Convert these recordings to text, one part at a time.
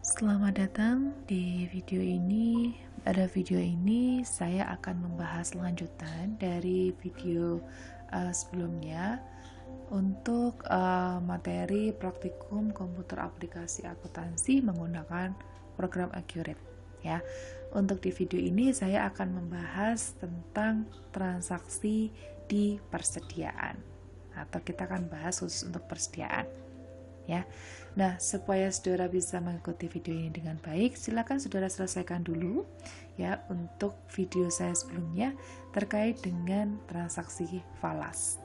Selamat datang di video ini. Pada video ini saya akan membahas lanjutan dari video sebelumnya untuk materi praktikum komputer aplikasi akuntansi menggunakan program Accurate ya. Untuk di video ini saya akan membahas tentang transaksi di persediaan, atau kita akan bahas khusus untuk persediaan ya. Nah, supaya saudara bisa mengikuti video ini dengan baik, silakan saudara selesaikan dulu ya untuk video saya sebelumnya terkait dengan transaksi falas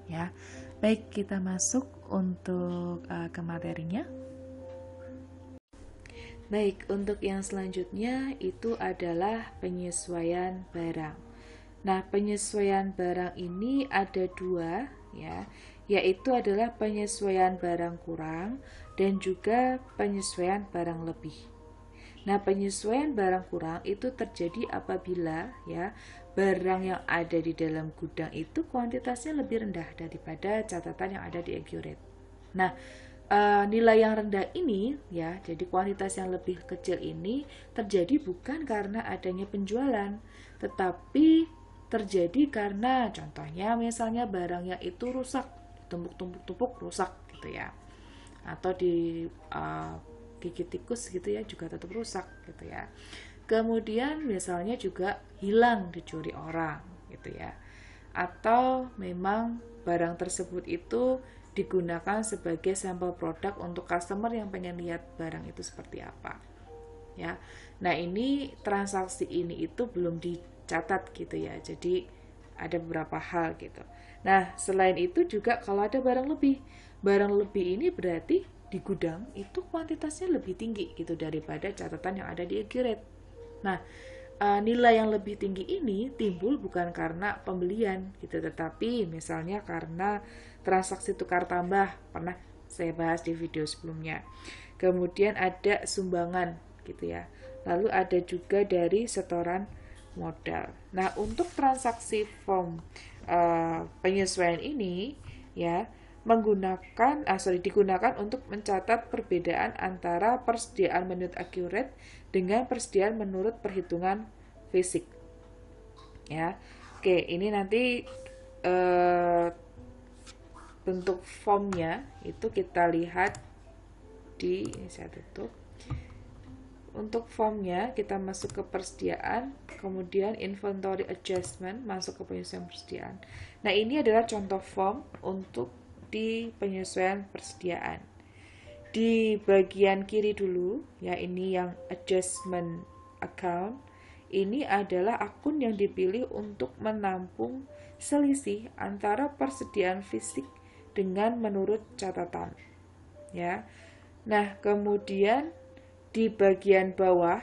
ya. Baik, kita masuk untuk ke materinya. Baik, untuk yang selanjutnya itu adalah penyesuaian barang. Nah, penyesuaian barang ini ada dua ya, yaitu adalah penyesuaian barang kurang dan juga penyesuaian barang lebih. Nah, penyesuaian barang kurang itu terjadi apabila ya barang yang ada di dalam gudang itu kuantitasnya lebih rendah daripada catatan yang ada di Accurate. Nah, nilai yang rendah ini ya, jadi kuantitas yang lebih kecil ini terjadi bukan karena adanya penjualan, tetapi terjadi karena contohnya misalnya barangnya itu rusak, tumpuk-tumpuk rusak gitu ya, atau di gigit tikus gitu ya, juga tetap rusak gitu ya. Kemudian misalnya juga hilang, dicuri orang gitu ya, atau memang barang tersebut itu digunakan sebagai sampel produk untuk customer yang pengen lihat barang itu seperti apa ya. Nah, ini transaksi ini itu belum dicatat gitu ya, jadi ada beberapa hal gitu. Nah, selain itu juga kalau ada barang lebih ini berarti di gudang itu kuantitasnya lebih tinggi gitu daripada catatan yang ada di Accurate. Nah, nilai yang lebih tinggi ini timbul bukan karena pembelian gitu, tetapi misalnya karena transaksi tukar tambah, pernah saya bahas di video sebelumnya. Kemudian ada sumbangan gitu ya. Lalu ada juga dari setoran modal. Nah, untuk transaksi form penyesuaian ini ya digunakan untuk mencatat perbedaan antara persediaan menurut Accurate dengan persediaan menurut perhitungan fisik ya. Oke, ini nanti bentuk formnya itu kita lihat di ini, saya tutup. Untuk formnya kita masuk ke persediaan, kemudian inventory adjustment, masuk ke penyesuaian persediaan. Nah, ini adalah contoh form untuk di penyesuaian persediaan. Di bagian kiri dulu ya, ini yang adjustment account. Ini adalah akun yang dipilih untuk menampung selisih antara persediaan fisik dengan menurut catatan ya. Nah, kemudian di bagian bawah,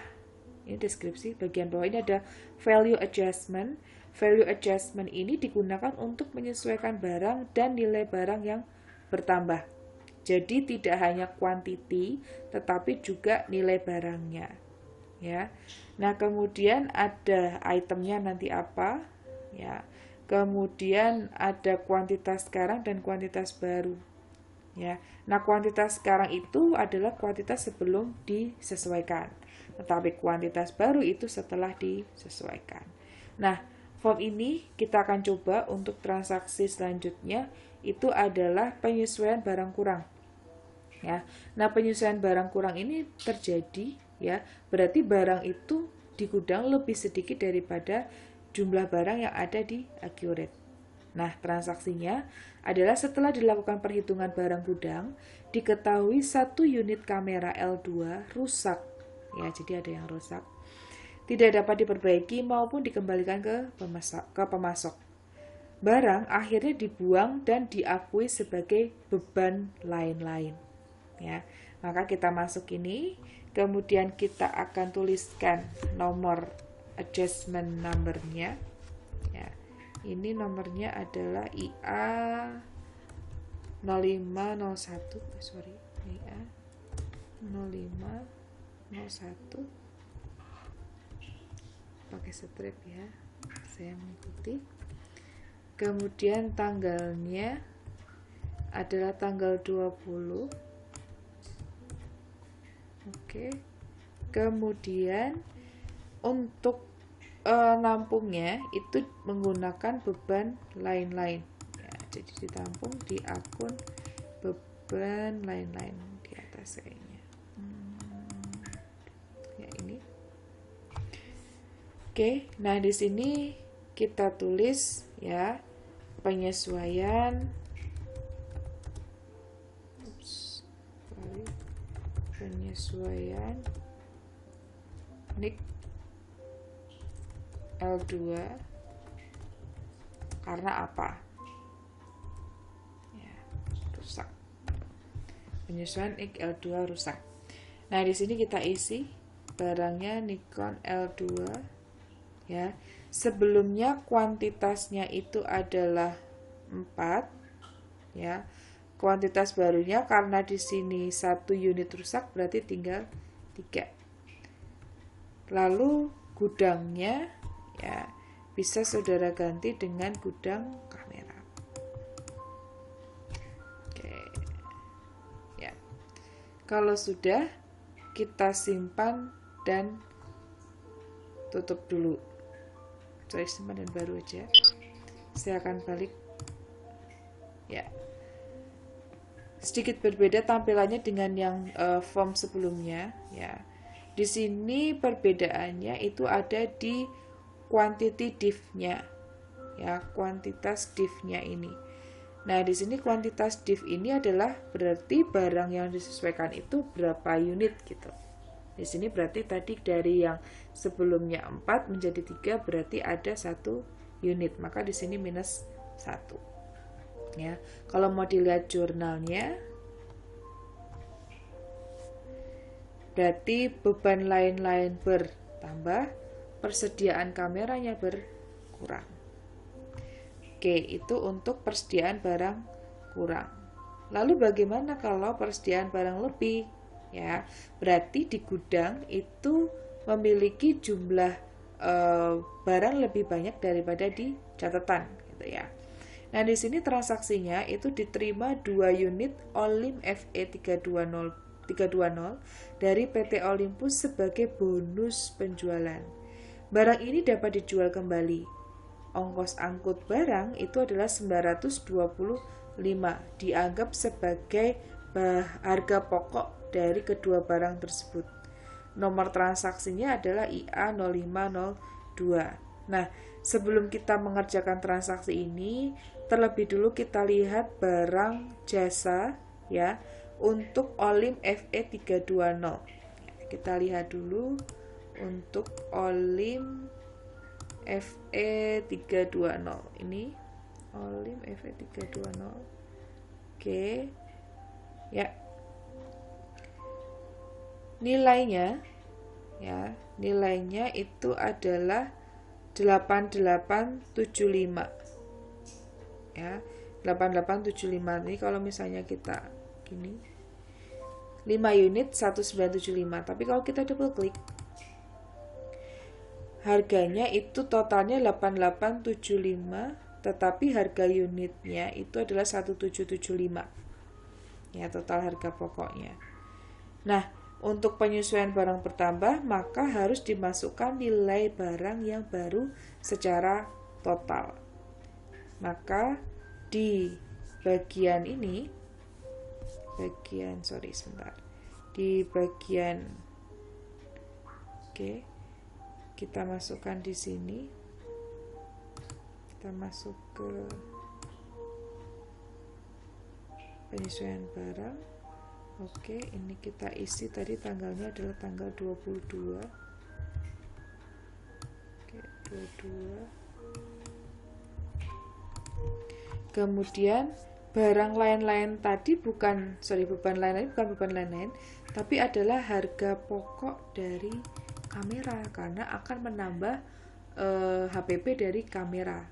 ini deskripsi, bagian bawah ini ada value adjustment. Value adjustment ini digunakan untuk menyesuaikan barang dan nilai barang yang bertambah. Jadi tidak hanya quantity, tetapi juga nilai barangnya. Ya. Nah, kemudian ada itemnya nanti apa? Ya. Kemudian ada kuantitas sekarang dan kuantitas baru. Ya. Nah, kuantitas sekarang itu adalah kuantitas sebelum disesuaikan, tetapi kuantitas baru itu setelah disesuaikan. Nah, form ini kita akan coba untuk transaksi selanjutnya, itu adalah penyesuaian barang kurang. Ya. Nah, penyesuaian barang kurang ini terjadi ya, berarti barang itu di gudang lebih sedikit daripada jumlah barang yang ada di Accurate. Nah, transaksinya adalah setelah dilakukan perhitungan barang gudang, diketahui satu unit kamera L2 rusak. Ya, jadi ada yang rusak. Tidak dapat diperbaiki maupun dikembalikan ke pemasok. Barang akhirnya dibuang dan diakui sebagai beban lain-lain. Ya, maka kita masuk ini, kemudian kita akan tuliskan nomor adjustment number-nya. Ya. Ini nomornya adalah IA 0501, IA 0501, pakai strip ya, saya mengikuti. Kemudian tanggalnya adalah tanggal 20 Oke. Kemudian untuk nampungnya itu menggunakan beban lain-lain ya, jadi ditampung di akun beban lain-lain di atas kayaknya. Ya ini. Oke, nah di sini kita tulis ya penyesuaian NIK L2 karena apa? Ya, rusak. Penyesuaian NIK L2 rusak. Nah, di sini kita isi barangnya Nikon L2 ya. Sebelumnya kuantitasnya itu adalah 4 ya. Kuantitas barunya karena di sini 1 unit rusak berarti tinggal 3. Lalu gudangnya ya bisa saudara ganti dengan gudang kamera. Oke. Ya. Kalau sudah kita simpan dan tutup dulu. Saya simpan dan baru aja. Saya akan balik. Ya. Sedikit berbeda tampilannya dengan yang form sebelumnya ya. Di sini perbedaannya itu ada di quantity div-nya ya, kuantitas div-nya ini. Nah, di sini kuantitas div ini adalah berarti barang yang disesuaikan itu berapa unit gitu. Di sini berarti tadi dari yang sebelumnya 4 menjadi 3 berarti ada 1 unit, maka di sini minus 1. Ya. Kalau mau dilihat jurnalnya berarti beban lain-lain bertambah, persediaan kameranya berkurang. Oke, itu untuk persediaan barang kurang. Lalu bagaimana kalau persediaan barang lebih? Ya, berarti di gudang itu memiliki jumlah barang lebih banyak daripada di catatan, gitu ya. Nah, di sini transaksinya itu diterima 2 unit Olim FE320 dari PT Olympus sebagai bonus penjualan. Barang ini dapat dijual kembali. Ongkos angkut barang itu adalah 925, dianggap sebagai harga pokok dari kedua barang tersebut. Nomor transaksinya adalah IA0502. Nah, sebelum kita mengerjakan transaksi ini, terlebih dulu kita lihat barang jasa ya untuk Olim FE320. Kita lihat dulu untuk Olim FE320 ini Olim FE320. Oke ya, nilainya itu adalah 8875 ya, 8875. Ini kalau misalnya kita gini 5 unit 1975, tapi kalau kita double klik harganya itu totalnya 8875, tetapi harga unitnya itu adalah 1775 ya, total harga pokoknya. Nah, untuk penyesuaian barang bertambah maka harus dimasukkan nilai barang yang baru secara total. Maka di bagian ini di bagian kita masukkan di sini, kita masuk ke penyesuaian barang. Oke, ini kita isi tadi tanggalnya adalah tanggal 22. Oke, 22. Kemudian barang lain-lain tadi beban lain-lain, tapi adalah harga pokok dari kamera karena akan menambah HPP dari kamera,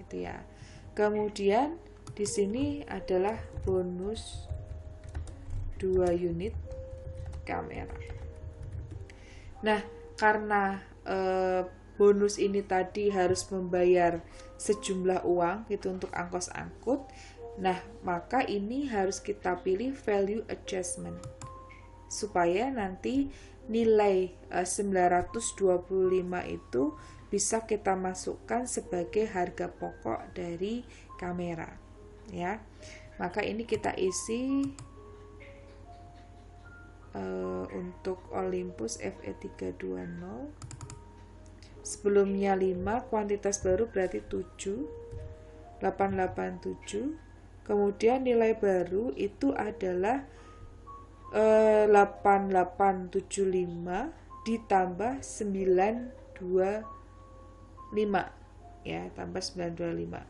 gitu ya. Kemudian di sini adalah bonus 2 unit kamera. Nah, karena bonus ini tadi harus membayar sejumlah uang gitu untuk ongkos angkut. Nah, maka ini harus kita pilih value adjustment. supaya nanti nilai 925 itu bisa kita masukkan sebagai harga pokok dari kamera, ya. Maka ini kita isi untuk Olympus FE320. Sebelumnya 5, kuantitas baru berarti 7, 887. Kemudian nilai baru itu adalah 8875 ditambah 925, ya, tambah 925.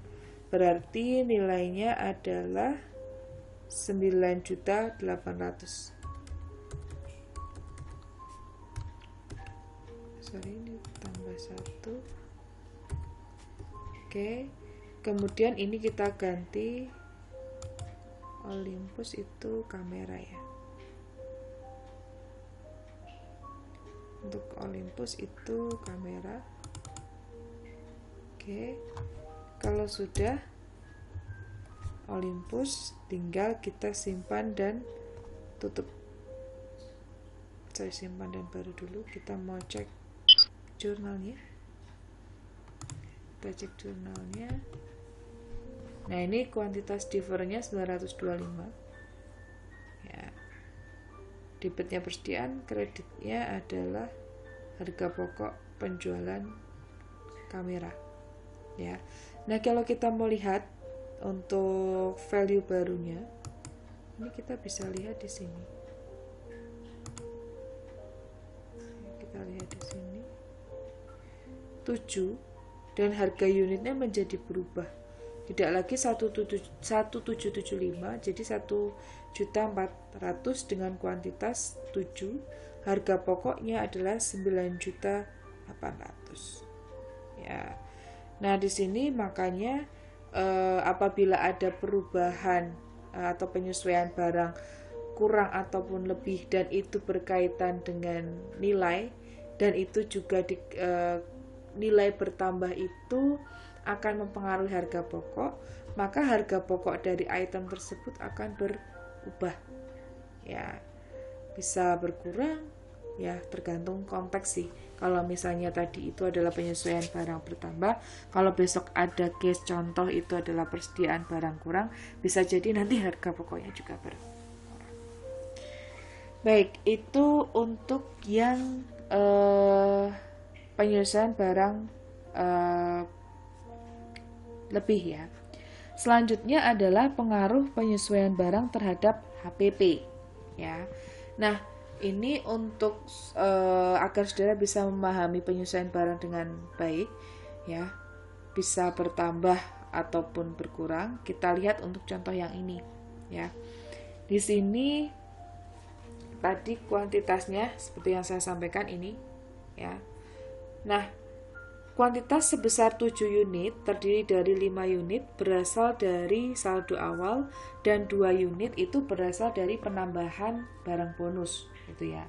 Berarti nilainya adalah 9.800. Ini tambah 1. Oke, kemudian ini kita ganti Olympus itu kamera, ya. Untuk Olympus itu kamera. Oke, kalau sudah Olympus, tinggal kita simpan dan tutup. Saya simpan dan baru dulu. Kita mau cek jurnalnya. Kita cek jurnalnya. Nah, ini kuantitas differnya 925, ya. Debitnya persediaan, kreditnya adalah harga pokok penjualan kamera, ya. Nah, kalau kita mau lihat untuk value barunya, ini kita bisa lihat di sini. Kita lihat di sini 7, dan harga unitnya menjadi berubah. Tidak lagi 1775, jadi 1.400.000 dengan kuantitas 7. Harga pokoknya adalah 9.800.000. Ya. Nah, di sini makanya apabila ada perubahan atau penyesuaian barang kurang ataupun lebih dan itu berkaitan dengan nilai, dan itu juga nilai bertambah itu akan mempengaruhi harga pokok, maka harga pokok dari item tersebut akan berubah, ya. Bisa berkurang, ya, tergantung konteks sih. Kalau misalnya tadi itu adalah penyesuaian barang bertambah, kalau besok ada case contoh itu adalah persediaan barang kurang, bisa jadi nanti harga pokoknya juga berkurang. Baik, itu untuk yang penyesuaian barang lebih, ya. Selanjutnya adalah pengaruh penyesuaian barang terhadap HPP, ya. Nah, ini untuk agar saudara bisa memahami penyesuaian barang dengan baik, ya, bisa bertambah ataupun berkurang. Kita lihat untuk contoh yang ini, ya. Di sini tadi kuantitasnya seperti yang saya sampaikan ini, ya. Nah, kuantitas sebesar 7 unit terdiri dari 5 unit berasal dari saldo awal dan 2 unit itu berasal dari penambahan barang bonus, gitu, ya.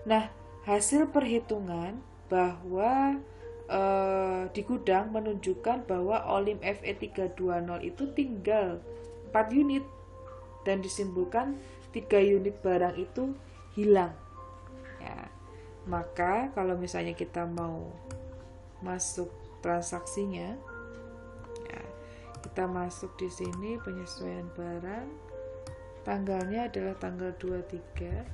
Nah, hasil perhitungan bahwa di gudang menunjukkan bahwa Olymp FE320 itu tinggal 4 unit dan disimpulkan 3 unit barang itu hilang, ya. Maka kalau misalnya kita mau masuk transaksinya, ya, kita masuk di sini penyesuaian barang, tanggalnya adalah tanggal 23,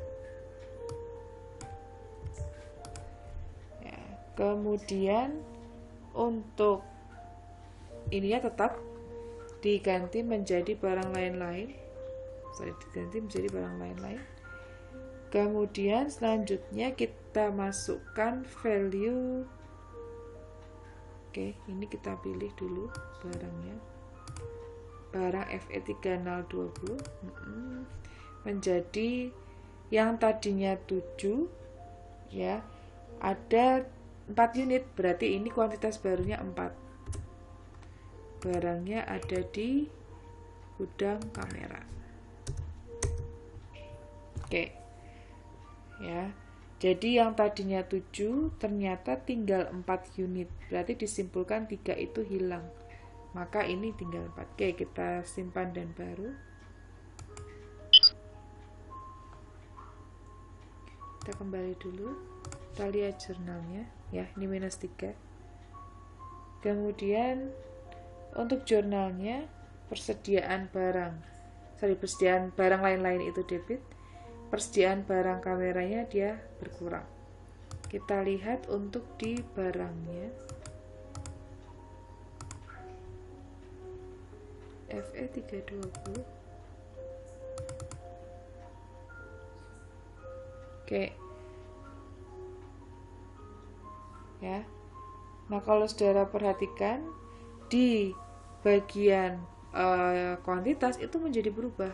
ya. Kemudian untuk ininya tetap diganti menjadi barang lain-lain, Kemudian selanjutnya kita masukkan value. Oke, ini kita pilih dulu barangnya. Barang FE320 menjadi yang tadinya 7, ya. Ada 4 unit, berarti ini kuantitas barunya 4. Barangnya ada di gudang kamera. Oke. Ya. Jadi yang tadinya 7 ternyata tinggal 4 unit. Berarti disimpulkan 3 itu hilang. Maka ini tinggal 4. Oke, kita simpan dan baru. Kita kembali dulu, kita lihat jurnalnya ya, ini -3. Kemudian untuk jurnalnya persediaan barang lain-lain itu debit, persediaan barang kameranya dia berkurang. Kita lihat untuk di barangnya, FE 320. Oke. Ya. Nah, kalau saudara perhatikan di bagian kuantitas itu menjadi berubah.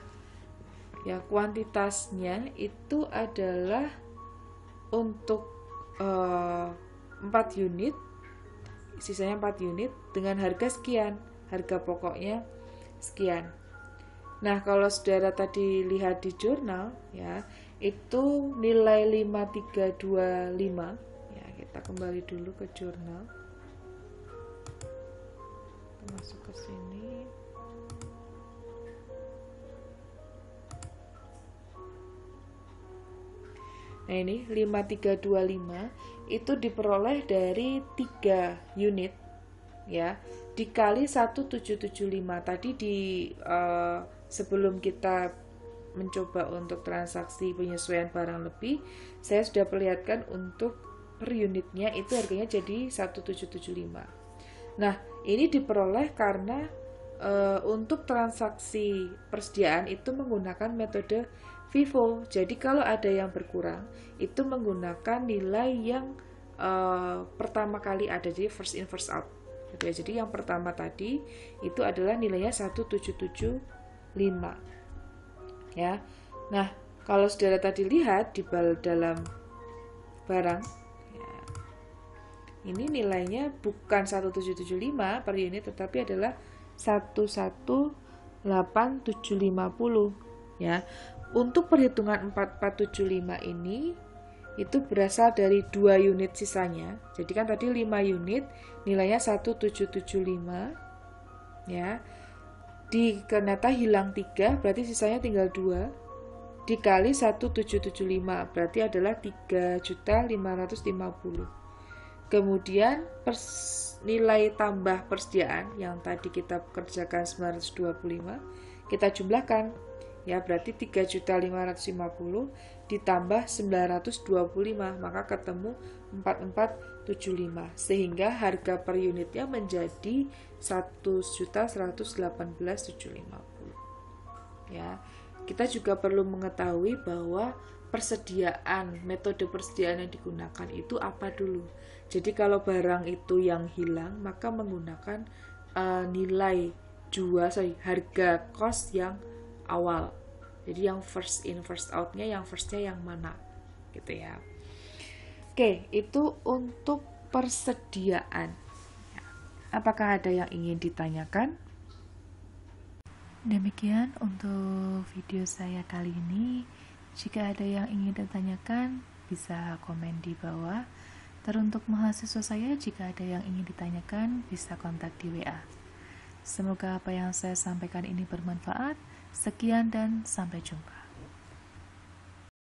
Ya, kuantitasnya itu adalah untuk 4 unit, sisanya 4 unit dengan harga sekian, harga pokoknya sekian. Nah, kalau saudara tadi lihat di jurnal ya, itu nilai 5325 ya, kita kembali dulu ke jurnal, kita masuk ke sini. Nah, ini 5325 itu diperoleh dari 3 unit ya, dikali 1775. Tadi di sebelum kita mencoba untuk transaksi penyesuaian barang lebih, saya sudah perlihatkan untuk per unitnya itu harganya jadi 1775. Nah, ini diperoleh karena untuk transaksi persediaan itu menggunakan metode FIFO. Jadi kalau ada yang berkurang, itu menggunakan nilai yang pertama kali ada, jadi first in first out. Jadi yang pertama tadi itu adalah nilainya 1775. Ya. Nah, kalau saudara tadi lihat di dalam barang ya, ini nilainya bukan 1775 per unit, tetapi adalah 118.750 ya. Untuk perhitungan 4475 ini itu berasal dari 2 unit sisanya. Jadi kan tadi 5 unit nilainya 1775 ya. Ternyata hilang 3, berarti sisanya tinggal 2, dikali 1775 berarti adalah 3.550. Kemudian nilai tambah persediaan yang tadi kita kerjakan 925 kita jumlahkan ya, berarti 3.550 ditambah 925, maka ketemu 4475, sehingga harga per unitnya menjadi 1.118.750 ya. Kita juga perlu mengetahui bahwa metode persediaan yang digunakan itu apa dulu. Jadi kalau barang itu yang hilang, maka menggunakan nilai harga cost yang awal. Jadi yang first in first out-nya, yang first-nya yang mana gitu ya. Oke, itu untuk persediaan. Apakah ada yang ingin ditanyakan? Demikian untuk video saya kali ini. Jika ada yang ingin ditanyakan, bisa komen di bawah. Teruntuk mahasiswa saya, jika ada yang ingin ditanyakan, bisa kontak di WA. Semoga apa yang saya sampaikan ini bermanfaat. Sekian dan sampai jumpa.